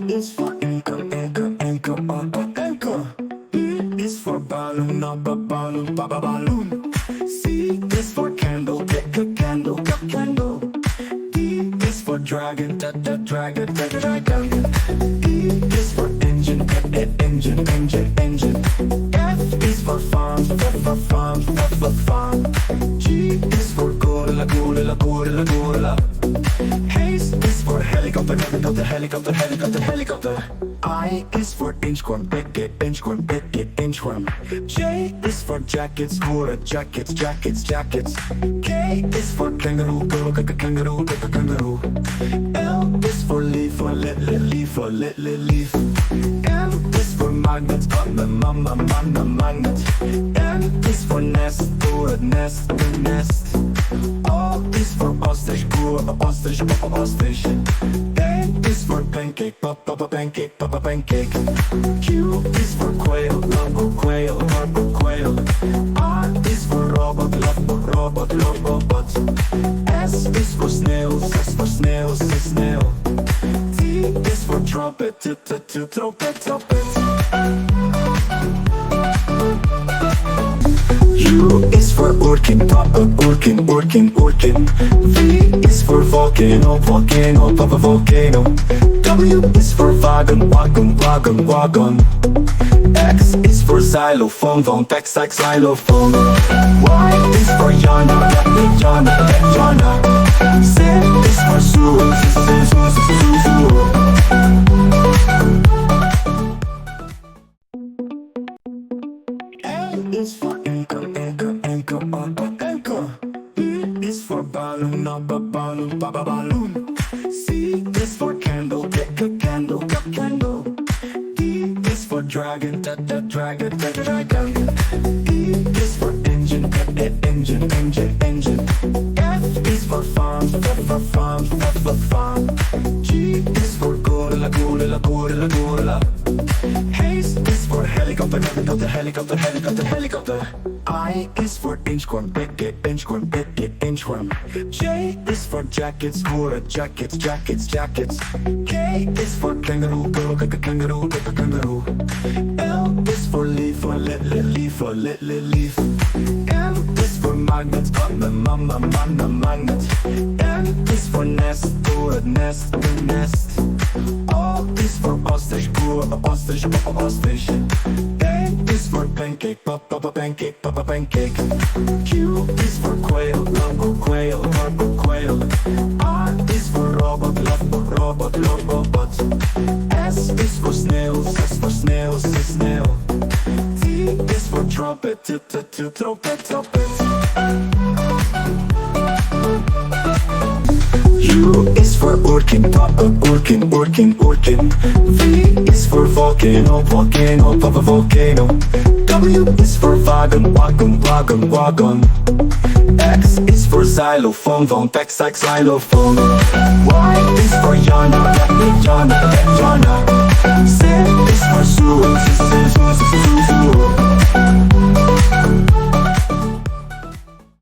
is for anchor, anchor, anchor, anchor. B is for balloon, balloon, balloon. C is for candle, candle, candle. D is for dragon, dragon, dragon. E is for engine, engine, engine, engine. F is for farm, farm, farm. G is for gorilla, gorilla, gorilla, gorilla. H is for helicopter, helicopter, helicopter, helicopter, helicopter. I is for inchworm, inchworm, inchworm. J is for jackets, gorilla, jackets, jackets, jackets. K is for kangaroo, kangaroo, kangaroo. L is for leaf, leaf, leaf. M is for magnet, magnet. N is for nest, nest, nest. O is for ostrich, ostrich, ostrich. A is for pancake, pancake, pancake. Q is for quail, quail, quail. R is for robot, robot, robot. S is for snails, snail. T is for trumpet, trumpet, trumpet. U is for urchin, urchin, urchin, urchin. V is for volcano, volcano, volcano. W is for wagon, wagon, wagon, wagon. X is for xylophone, xylophone. Y is for yana, yana, yana. Z is for zoo, zoo. L is for anchor, anchor, anchor, anchor. E is for balloon, balloon, balloon. C is for candle, candle, candle. D is for dragon, dragon, dragon. E is for engine, engine, engine, engine. F is for farm, farm, farm. G is for gorilla, gorilla, gorilla, gorilla. H is for helicopter, helicopter, helicopter, helicopter, helicopter. I is for inchworm, inchworm, inchworm. J is for jackets, gorilla, jackets, jackets, jackets. K is for kangaroo, kangaroo, kangaroo. L is for leaf, leaf, leaf. M is for magnet, magnet. N is for nest, nest, nest. O is for ostrich, ostrich, ostrich. A is for pancake, pancake, pancake. Q is for quail, quail, quail. R is for robot, robot, robot. S is for snails, snail. T is for trumpet, trumpet, trumpet. U is for urchin, urchin, urchin, urchin. V is for volcano, volcano, volcano. W is for wagon, wagon, wagon, wagon. X is for xylophone, xylophone. Y is